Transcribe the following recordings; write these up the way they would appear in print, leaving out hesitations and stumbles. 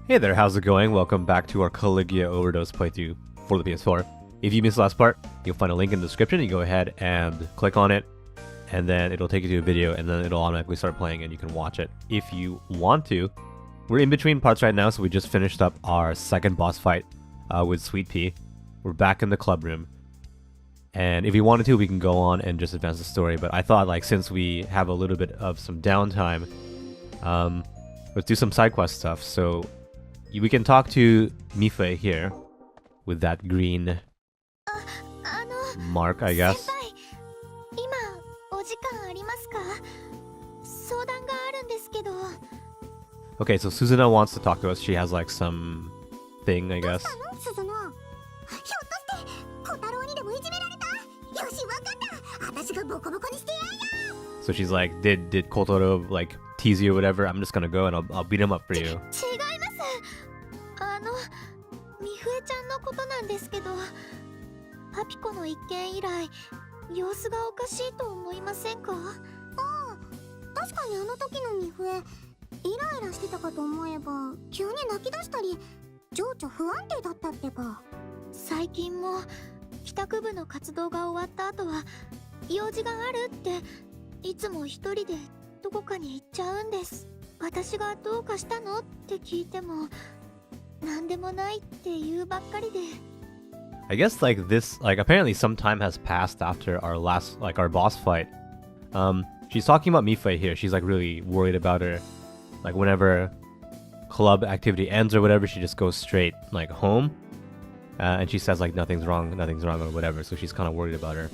Hey there, how's it going? Welcome back to our Caligula Overdose playthrough for the PS4. If you missed the last part, you'll find a link in the description. You go ahead and click on it, and then it'll take you to a video, and then it'll automatically start playing, and you can watch it if you want to. We're in between parts right now, so we just finished up our second boss fight with Sweet Pea. We're back in the club room, and if you wanted to, we can go on and just advance the story, but I thought, like, since we have a little bit of some downtime, let's do some side quest stuff. So we can talk to Mifei here with that green mark, I guess. Okay, so Suzuna wants to talk to us. She has like some thing, I guess. So she's like, did Kotaro like tease you or whatever? I'm just gonna go and I'll beat him up for you. I guess like this, like apparently some time has passed after our last, like our boss fight. She's talking about Mifei here. She's like really worried about her. Like whenever club activity ends or whatever, she just goes straight like home. And she says like nothing's wrong or whatever. So she's kind of worried about her.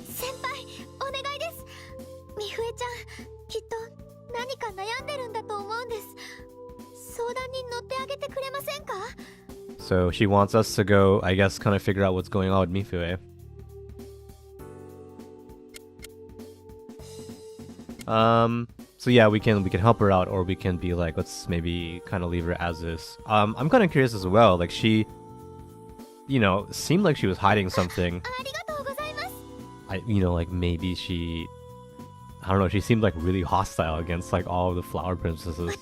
So she wants us to go, I guess, kind of figure out what's going on with Mifei. So yeah, we can help her out, or we can be like, let's maybe kind of leave her as is. I'm kind of curious as well. Like she, you know, seemed like she was hiding something. Like maybe she, I don't know. She seemed like really hostile against like all of the flower princesses.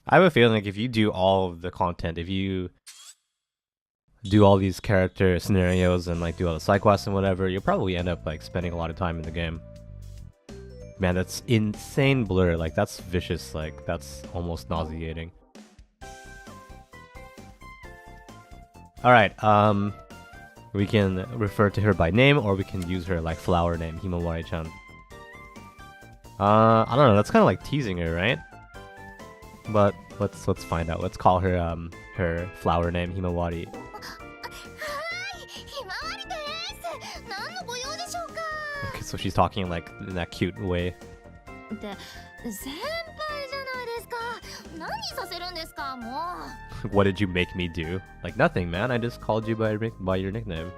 I have a feeling like if you do all of the content, if you do all these character scenarios and like do all the side quests and whatever, you'll probably end up like spending a lot of time in the game. Man, that's insane blur. Like that's vicious. Like that's almost nauseating. All right. We can refer to her by name, or we can use her like flower name, Himawari-chan. I don't know. That's kind of like teasing her, right? But let's find out. Let's call her her flower name, Himawari. Okay, so she's talking like in that cute way. What did you make me do? Like nothing, man. I just called you by your nickname.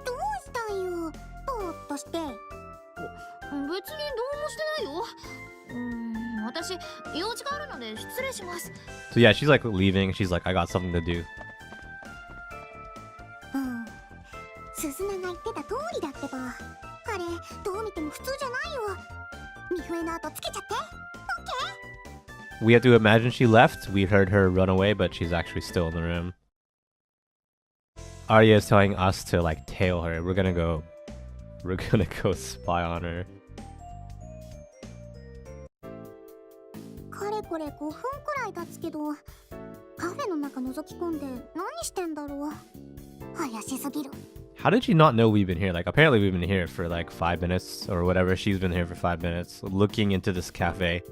So yeah, she's like leaving. She's like, I got something to do. We have to imagine she left. We heard her run away, but she's actually still in the room. Arya is telling us to like tail her. We're gonna go spy on her. How did she not know we've been here? Like apparently we've been here for like 5 minutes or whatever. She's been here for 5 minutes, looking into this cafe,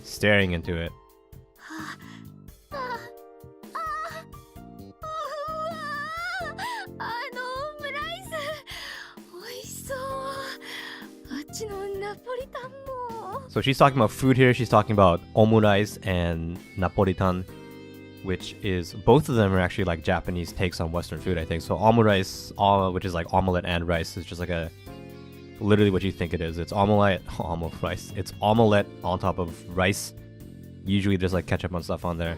staring into it. So she's talking about food here. She's talking about omurice and Napolitan, which is, both of them are actually like Japanese takes on Western food, I think. So omurice, which is like omelette and rice, is just like a literally what you think it is. It's omelette, rice. It's omelette on top of rice Usually there's like ketchup on stuff on there.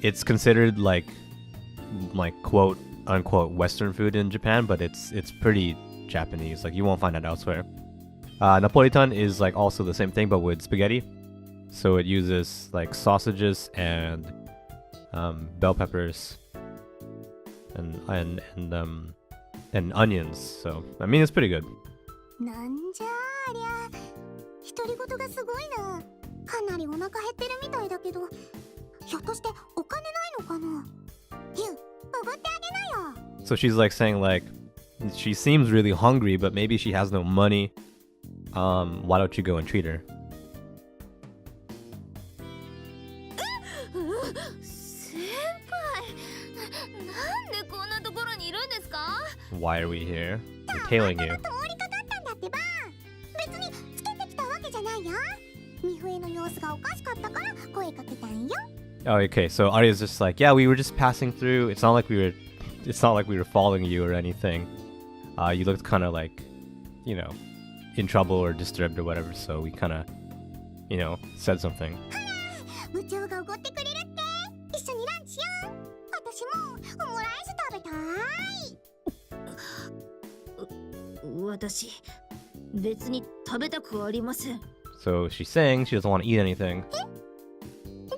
It's considered like quote unquote Western food in Japan, but it's pretty Japanese. Like you won't find it elsewhere. Napolitan is like also the same thing, but with spaghetti. So it uses like sausages and bell peppers and onions. So I mean, it's pretty good. なんじゃありゃ。独り言がすごいな。かなりお腹減ってるみたいだけど、ひょっとしてお金ないのかな。ユウ、おごってあげなよ。 So she's like saying like she seems really hungry, but maybe she has no money. Why don't you go and treat her? 先輩、なんでこんなところにいるんですか？ Why are we here? We're tailing you. 通りかかったんだってば。別につけてきたわけじゃないよ。ミフエの様子がおかしかったから声かけたんよ。 Oh, okay. So Arya's just like, yeah, we were just passing through. It's not like we were following you or anything. You looked kind of like, you know, in trouble or disturbed or whatever. So we kind of, you know, said something. 部長がおごってくれるって。一緒にランチよ。私もオムライス食べたい。私、別に食べたくはありません。So she's saying she doesn't want to eat anything. だ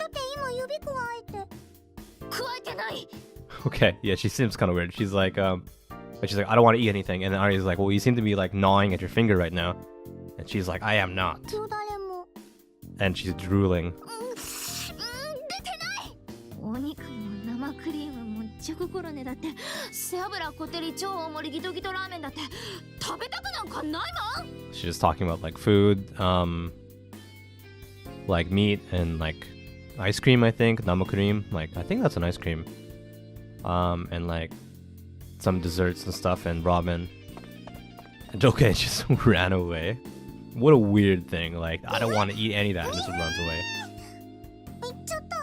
って今指くわえて。くわえてない。 Okay, yeah, she seems kind of weird. She's like, I don't want to eat anything. And then Arya's like, well, you seem to be like gnawing at your finger right now. And she's like, I am not. よだれも。And she's drooling. 出てない。お肉も生クリームもチョココロネだって、背脂こってり超大盛りギトギトラーメンだって食べたくなんかないもん。 She's just talking about like food, like meat and like ice cream, I think. Nama cream. Like, I think that's an ice cream. And like some desserts and stuff and ramen. And okay, just ran away. What a weird thing. Like, I don't want to eat any of that and just runs away. 行っちゃった。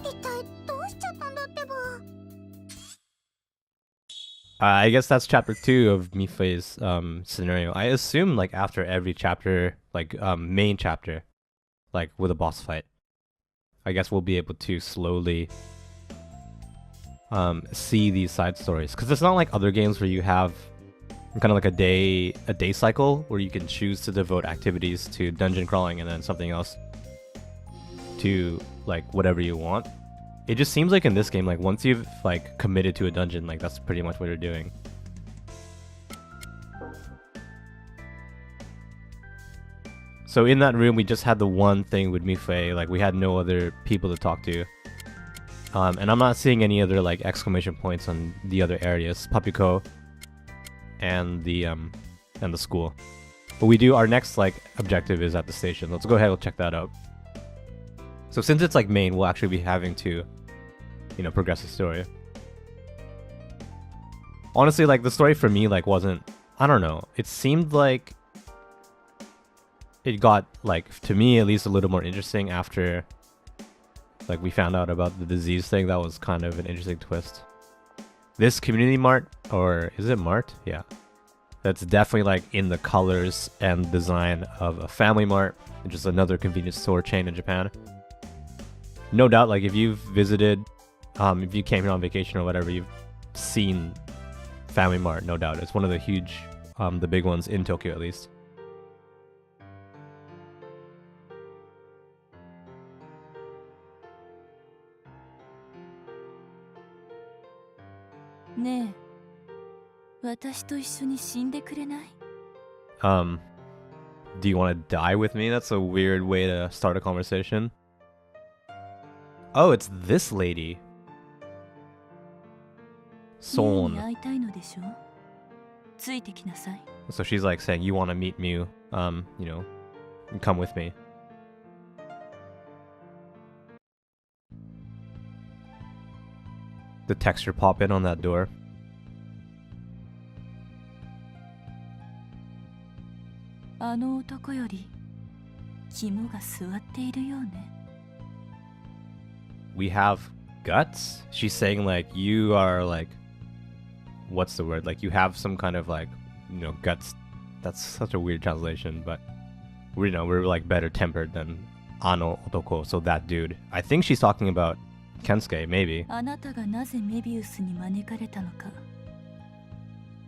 一体どうしちゃったんだってば。I guess that's chapter 2 of Mifei's scenario. I assume like after every chapter, like main chapter, like with a boss fight, I guess we'll be able to slowly see these side stories, because it's not like other games where you have kind of like a day cycle where you can choose to devote activities to dungeon crawling and then something else to like whatever you want. It just seems like in this game, like once you've like committed to a dungeon, like that's pretty much what you're doing. So in that room, we just had the one thing with Mifei, like we had no other people to talk to. And I'm not seeing any other like exclamation points on the other areas, Papiko and the school. But we do, our next like objective is at the station. Let's go ahead and check that out. So since it's like main, we'll actually be having to, you know, progress the story. Honestly, like the story for me like wasn't, I don't know, it seemed like it got like, to me at least, a little more interesting after like we found out about the disease thing. That was kind of an interesting twist. This community mart, or is it mart? Yeah. That's definitely like in the colors and design of a family mart, which is another convenience store chain in Japan. No doubt, like if you've visited, if you came here on vacation or whatever, you've seen Family Mart, no doubt. It's one of the huge, the big ones in Tokyo at least. Do you want to die with me? That's a weird way to start a conversation. Oh, it's this lady. Thorn. So she's like saying, you want to meet Mew, you know, come with me. The texture pop in on that door. We have guts? She's saying like you are like, what's the word? Like you have some kind of like, you know, guts. That's such a weird translation, but we know we're like better tempered than ano otoko, so that dude. I think she's talking about Kensuke, maybe. あなたがなぜメビウスに招かれたのか、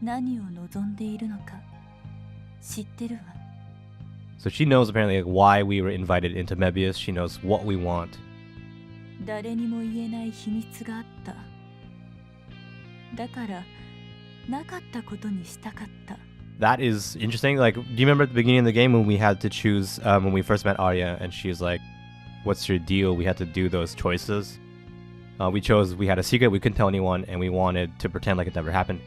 何を望んでいるのか知ってるわ。 So she knows apparently like, why we were invited into Mebius. She knows what we want. 誰にも言えない秘密があった。だからなかったことにしたかった。 That is interesting. Like, do you remember at the beginning of the game when we had to choose, when we first met Arya and she was like, what's your deal? We had to do those choices. We had a secret we couldn't tell anyone and we wanted to pretend like it never happened.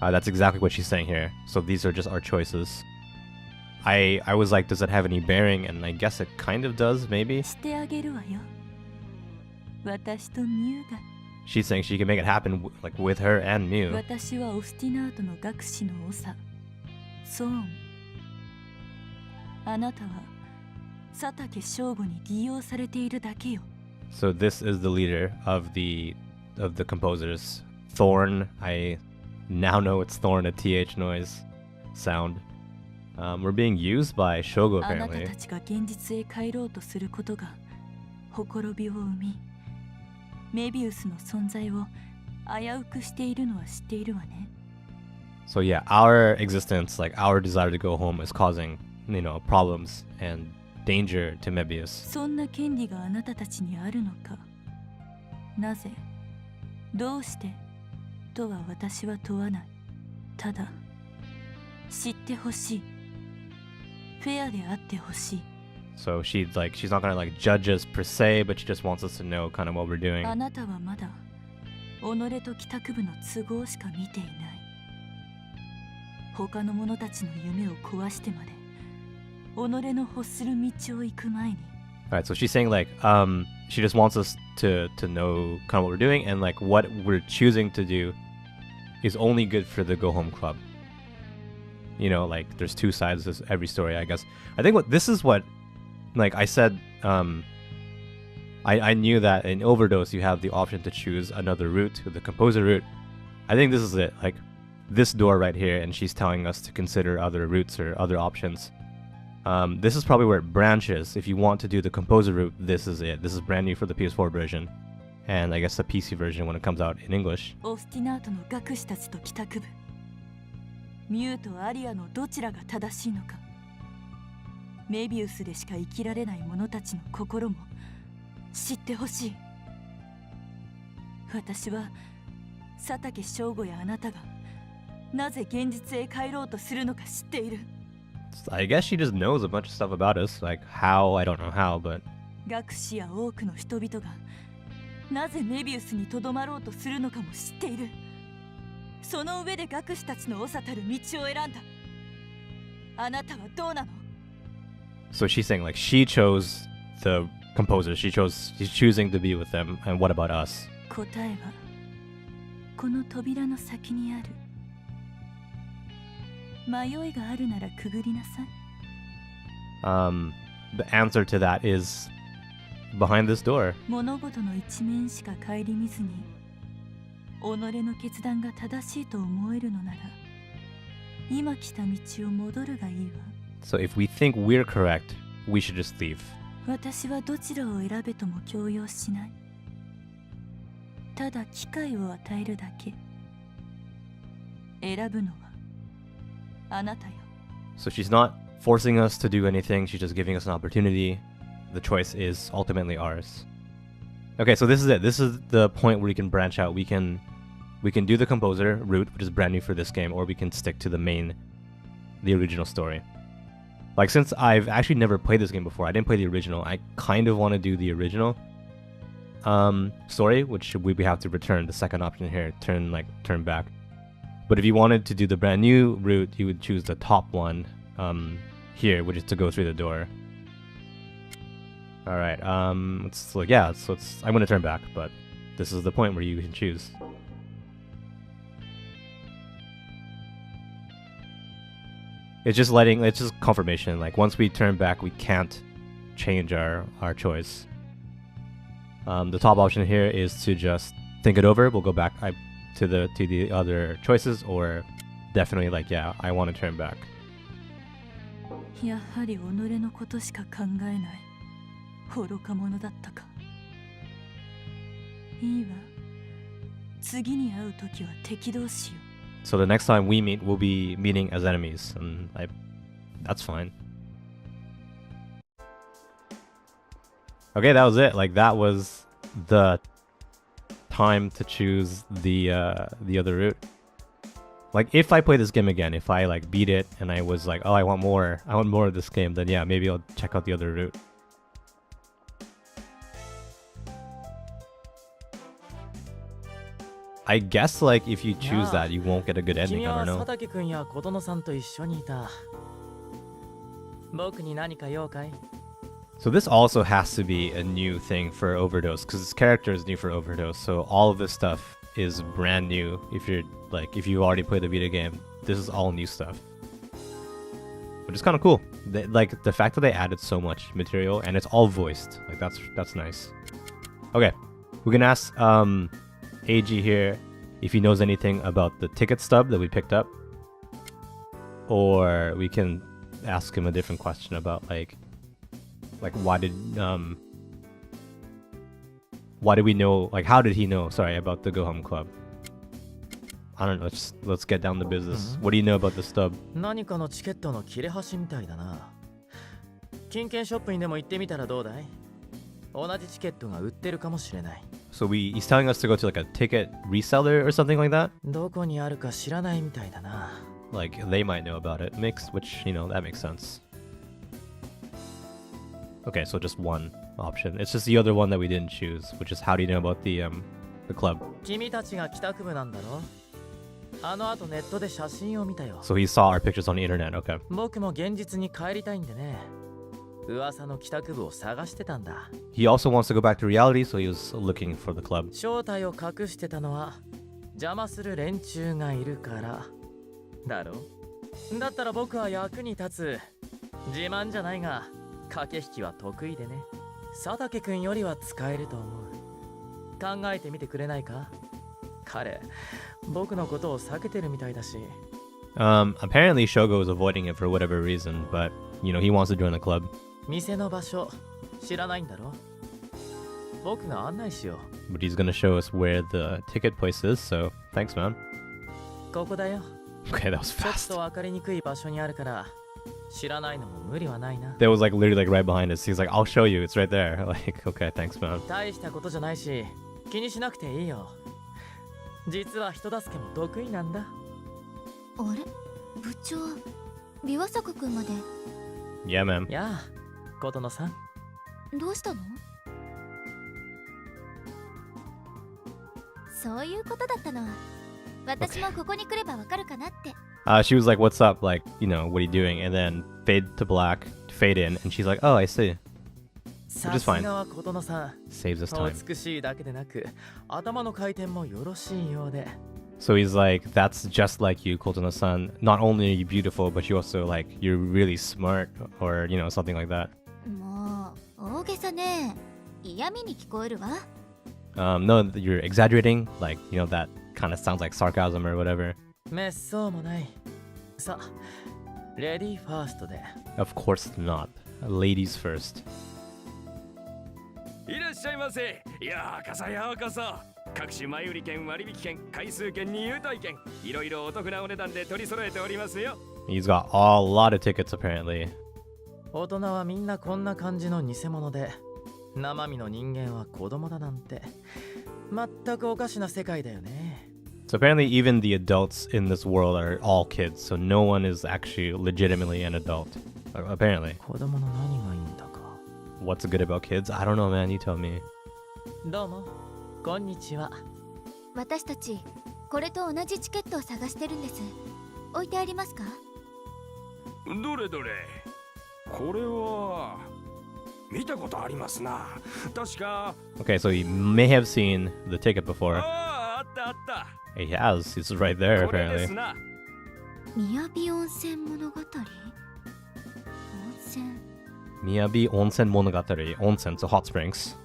That's exactly what she's saying here. So these are just our choices. I was like, does that have any bearing? And I guess it kind of does, maybe. してあげるわよ。私とミュウが。 She's saying she can make it happen like with her and Mew. 私はオスティナートの学士の長、ソーン。あなたは佐竹将吾に利用されているだけよ。 So this is the leader of the composers. Thorn. I now know it's Thorn, a TH noise sound. We're being used by Shogo あなた apparently. たちが現実へ帰ろうとすることがほころびを生み、メビウスの存在を危うくしているのは知っているわね。 So yeah, our existence, like our desire to go home, is causing, problems and danger to Mebius. そんな権利があなたたちにあるのか。なぜ、どうしてとは私は問わない。ただ、知ってほしい。フェアであってほしい。 So she's not gonna like judge us per se, but she just wants us to know kind of what we're doing. あなたはまだ己と帰宅部の都合しか見ていない。他の者たちの夢を壊してまで己の欲する道を行く前に。 Alright, so she's saying like, she just wants us to know kind of what we're doing, and like what we're choosing to do is only good for the Go Home Club. Like there's two sides to every story, I guess. I think this is what, like I said, I knew that in Overdose you have the option to choose another route, the composer route. I think this is it, like this door right here, and she's telling us to consider other routes or other options. This is probably where it branches. If you want to do the composer route, this is it. This is brand new for the PS4 version, and I guess the PC version when it comes out in English. オスティナートの学士たちと帰宅部、ミュウとアリアのどちらが正しいのか。メビウスでしか生きられない者たちの心も知ってほしい。私は佐竹将吾やあなたがなぜ現実へ帰ろうとするのか知っている。 I guess she just knows a bunch of stuff about us, like how, I don't know how, but 学士や多くの人々がなぜメビウスにとどまろうとするのかも知っている。その上で学士たちの長たる道を選んだ。あなたはどうなの？ so she's saying like she chose the composer, she's choosing to be with them, and what about us? 答えはこの扉の先にある。迷いがあるならくぐりなさい。The answer to that is behind this door. 物事の一面しか顧みずに己の決断が正しいと思えるのなら今来た道を戻るがいいわ。 So if we think we're correct, we should just leave. 私はどちらを選べとも強要しない。ただ機会を与えるだけ。選ぶのはあなたよ。 So she's not forcing us to do anything, she's just giving us an opportunity. The choice is ultimately ours. Okay, so this is it. This is the point where we can branch out. We can do the composer route, which is brand new for this game, or we can stick to the original story. Like, since I've actually never played this game before, I didn't play the original, I kind of want to do the original story, which we have to return the second option here, turn back. But if you wanted to do the brand new route, you would choose the top one here, which is to go through the door. All right, let's look. Yeah, so I'm gonna turn back, but this is the point where you can choose. It's just confirmation. Like once we turn back, we can't change our choice. The top option here is to just think it over. We'll go back to the other choices, or definitely like, yeah, I want to turn back. やはり己のことしか考えない。愚か者だったか。いいわ。次に会うときは敵同士よ。So the next time we meet, we'll be meeting as enemies, and that's fine. Okay, that was it. Like, that was the time to choose the other route. Like, if I play this game again, if I like beat it and I was like, oh, I want more of this game, then yeah, maybe I'll check out the other route. I guess like if you choose that, you won't get a good ending. I don't know. 佐竹くんや琴乃さんと一緒にいた。僕に何か用かい? So this also has to be a new thing for Overdose, because this character is new for Overdose. So all of this stuff is brand new. If you already played the video game, this is all new stuff. But it's kind of cool. Like the fact that they added so much material and it's all voiced. Like that's nice. Okay, we can ask AG here if he knows anything about the ticket stub that we picked up, or we can ask him a different question about like why did we know, like how did he know, sorry, about the Go Home Club? I don't know, let's get down to business. What do you know about the stub? 何かのチケットの切れ端みたいだな。金券ショップにでも行ってみたらどうだい？同じチケットが売ってるかもしれない。 So he's telling us to go to like a ticket reseller or something like that? どこにあるか知らないみたいだな。 Like they might know about it, which you know, that makes sense. Okay, so just one option. It's just the other one that we didn't choose, which is how do you know about the club? 君たちが帰宅部なんだろ？あの後ネットで写真を見たよ。 So he saw our pictures on the internet, okay. 僕も現実に帰りたいんでね。噂の帰宅部を探してたんだ。 He also wants to go back to reality, so he was looking for the club. 正体を隠してたのは邪魔する連中がいるからだろ。だったら僕は役に立つ。自慢じゃないが駆け引きは得意でね。佐竹くんよりは使えると思う。考えてみてくれないか？彼、僕のことを避けてるみたいだし。Apparently Shogo is avoiding it for whatever reason, but you know, he wants to join the club. 店の場所知らないんだろ？僕が案内しよう。 But he's gonna show us where the ticket place is, so thanks, man. ここだよ。 Okay, that was ちょっ fast. と分かりにくい場所にあるから知らないのも無理はないな。 That was like literally like right behind us. He's like, I'll show you, it's right there. Like, okay, thanks, man. 大したことじゃないし気にしなくていいよ。実は人助けも得意なんだ。あれ、部長、琵琶坂くんまで。 Yeah, man. やあ、琴乃さん。どうしたの？そういうことだったの。私もここに来ればわかるかなって。She was like, what's up? Like, you know, what are you doing? And then fade to black, fade in, and she's like, oh, I see. Which is fine. さすがは琴乃さん。 Saves us time. 美しいだけでなく、頭の回転もよろしいようで。 So he's like, that's just like you, Kotono-san. Not only are you beautiful, but you also like, you're really smart, or, you know, something like that. もう大げさね。嫌味に聞こえるわ。No, you're exaggerating. Like, you know, that kind of sounds like sarcasm or whatever. めっそうもない。さあ、レディーファーストで。 Of course not. Ladies first. いらっしゃいませ。ようこそようこそ。各種前売り券、割引券、回数券に優待券、いろいろお得なお値段で取り揃えておりますよ。 He's got a lot of tickets apparently. 大人はみんなこんな感じの偽物で、生身の人間は子供だなんて、全くおかしな世界だよね。 So apparently even the adults in this world are all kids, so no one is actually legitimately an adult. Apparently. 子供の何がいいんだか。 What's good about kids? I don't know, man. You tell me. どうも、こんにちは。私たちこれと同じチケットを探してるんです。置いてありますか？どれどれ。これは見たことありますな。確か。 Okay, so he may have seen the ticket before. あったあった。 He has. It's right there これで apparently. すな。宮城温泉物語？温泉。 Miyabi Onsen Monogatari. Onsen, so hot springs.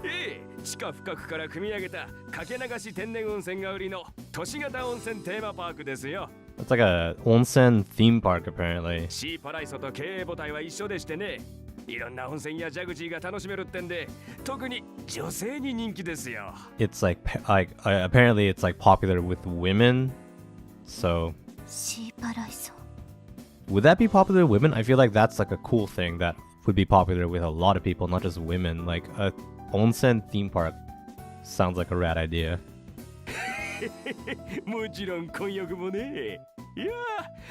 ええ、地下深くから組み上げたかけ流し天然温泉が売りの都市型温泉テーマパークですよ。 It's like a onsen theme park apparently. シーパライソと経営母体は一緒でしてね。いろんな温泉やジャグジーが楽しめるってんで、特に女性に人気ですよ。It's apparently it's like popular with women. So シーパライソ would that be popular with women? I feel like that's like a cool thing that would be popular with a lot of people, not just women. Like a onsen theme park sounds like a rad idea. もちろん混浴もね。いや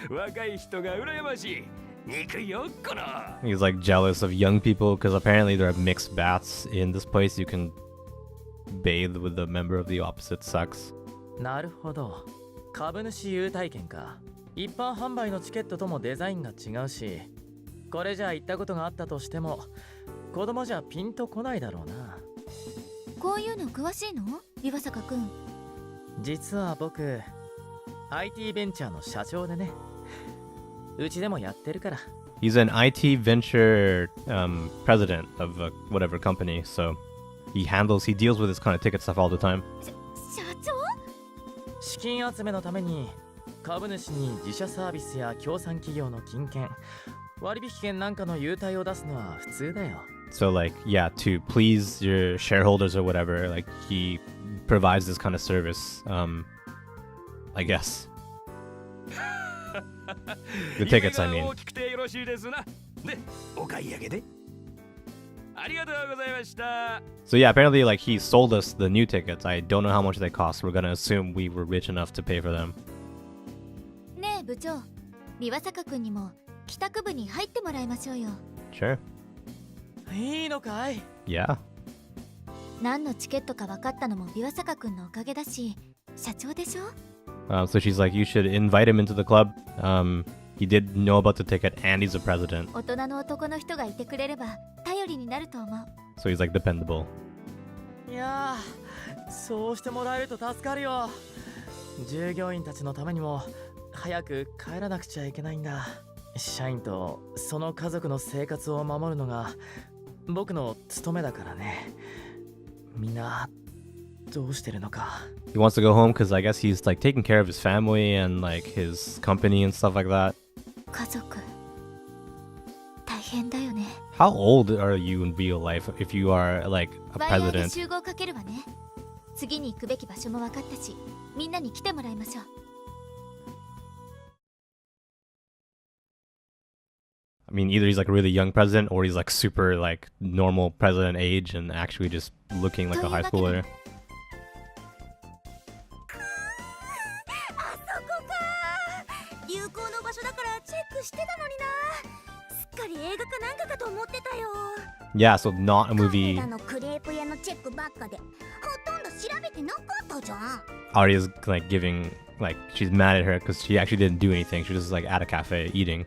ー、若い人が羨ましい。肉よっこの。 He's like jealous of young people because apparently there are mixed baths in this place. You can bathe with a member of the opposite sex. なるほど。株主優待券か。一般販売のチケットともデザインが違うし、これじゃ行ったことがあったとしても子供じゃピンとこないだろうな。こういうの詳しいの岩坂くん。実は僕 IT ベンチャーの社長でね。うちでもやってるから。 He's an IT venture president of whatever company, so he deals with this kind of ticket stuff all the time. 社長？資金集めのために株主に自社サービスや協賛企業の金券、割引券なんかの優待を出すのは普通だよ。 So like, yeah, to please your shareholders or whatever, like he provides this kind of service, I guess. The tickets, I mean. 大きくてよろしいですな。で、お買い上げで。ありがとうございました。 So yeah, apparently like he sold us the new tickets. I don't know how much they cost. We're gonna assume we were rich enough to pay for them. ねえ部長、岩坂くんにも帰宅部に入ってもらいましょうよ。 Sure. いいのかい？ Yeah. 何のチケットか分かったのも岩坂くんのおかげだし、社長でしょ？ So she's like, you should invite him into the club. He did know about the ticket and he's a president. 大人の男の人がいてくれれば頼りになると思う。 So he's like dependable. いやー、そうしてもらえると助かるよ。従業員たちのためにも早く帰らなくちゃいけないんだ。社員とその家族の生活を守るのが僕の務めだからね。みんなどうしてるのか。 He wants to go home because I guess he's like taking care of his family and like his company and stuff like that. 家族大変だよね。 How old are you in real life if you are like a ワイヤーで president? 集合かけるわね。次に行くべき場所も分かったし、みんなに来てもらいましょう。 I mean, either he's like a really young president or he's like super like normal president age and actually just looking like a high schooler. あそこか。有効の場所だからチェックしてたのにな。すっかり映画かなんかかと思ってたよ。 Yeah, so not a カフ movie. ェだのクレープ屋のチェックばっかで、ほとんど調べてなかったじゃん。 Arya's like giving like she's mad at her because she actually didn't do anything. She was just like at a cafe eating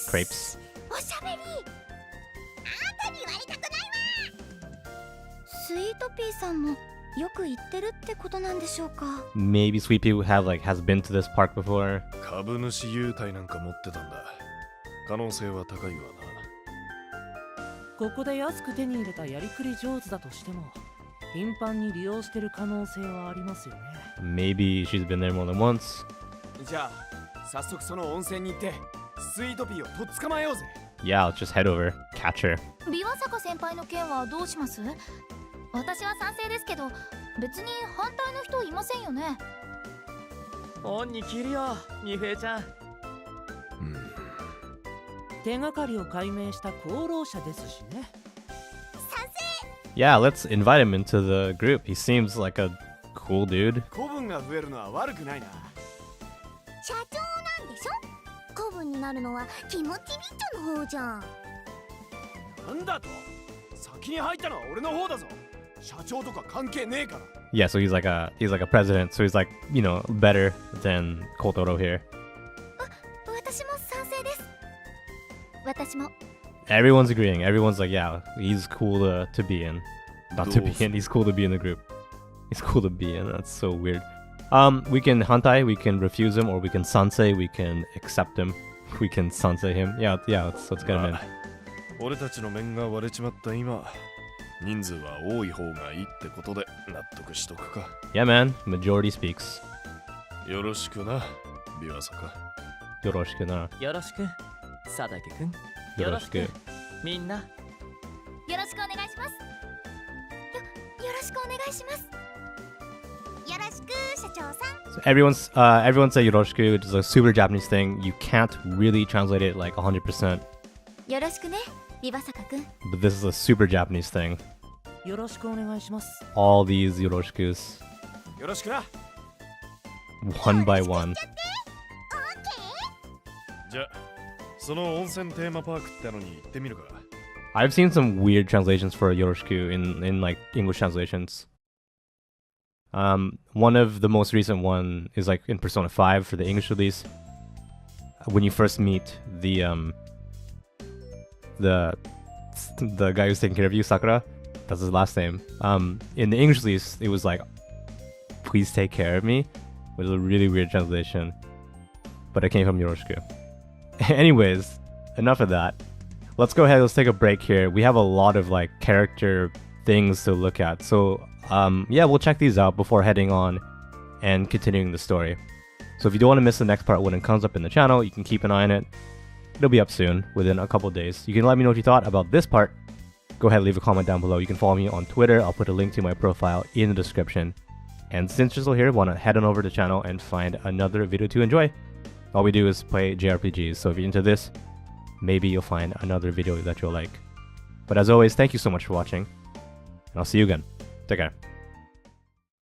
crepes. おしゃべり。あんたに言われたくないわ。スイートピーさんもよく行ってるってことなんでしょうか。 Maybe Sweet Pea has been to this park before. 株主優待なんか持ってたんだ。可能性は高いわここで安く手に入れたやりくり上手だとしても頻繁に利用してる可能性はありますよね。 Maybe she's been there more than once. じゃあ早速その温泉に行ってスイートピーをとっ捕まえようぜ。 Yeah, let's just head over, catch her. 琵琶坂先輩の件はどうします？私は賛成ですけど、別に反対の人いませんよね。恩に着るよ、みふえちゃん。手がかりを解明した功労者ですしね。賛成。 Yeah, let's invite him into the group. He seems like a cool dude. 子分が増えるのは悪くないな。社長なんでしょ？子分になるのは気持ちビッチョの方じゃん。なんだと？先に入ったのは俺の方だぞ。社長とか関係ねえから。 Yeah, so he's like a president, so he's like, you know, better than Kotaro here. 私も賛成です。私も。 Everyone's agreeing. Everyone's like, yeah, he's cool to be in. Not to be in, he's cool to be in the group. He's cool to be in. That's so weird. We can hantai, we can refuse him, or we can sansei, we can accept him. We can sansei him. Yeah, let's get him in. 俺たちの面が割れちまった今、人数は多い方がいいってことで納得しとくか。 Yeah, man. Majority speaks. よろしくな、琵琶坂。よろしくな。よろしく、佐竹くん。よろしく。みんなろしくお願いします。よろしく社長さん。So everyone say yoroshiku, which is a super Japanese thing. You can't really translate it like 100%, よろしくね、ビバサカくん。 but this is a super Japanese thing. よろしくお願いします。 All these yoroshikus, よろしくな。 one by one. じゃあその温泉テーマパークってのに行ってみるか。 I've seen some weird translations for yoroshiku in like English translations. One of the most recent one is like in Persona 5 for the English release. When you first meet the guy who's taking care of you, Sakura, that's his last name. In the English release, it was like, "Please take care of me," which is a really weird translation, but it came from yoroshiku. Anyways, enough of that. Let's go ahead. Let's take a break here. We have a lot of like character things to look at, so yeah, we'll check these out before heading on and continuing the story. So if you don't want to miss the next part when it comes up in the channel, you can keep an eye on it. It'll be up soon, within a couple days. You can let me know what you thought about this part. Go ahead and leave a comment down below. You can follow me on Twitter. I'll put a link to my profile in the description. And since you're still here, want to head on over to the channel and find another video to enjoy. All we do is play JRPGs, so if you're into this, maybe you'll find another video that you'll like. But as always, thank you so much for watching, and I'll see you again. Take care.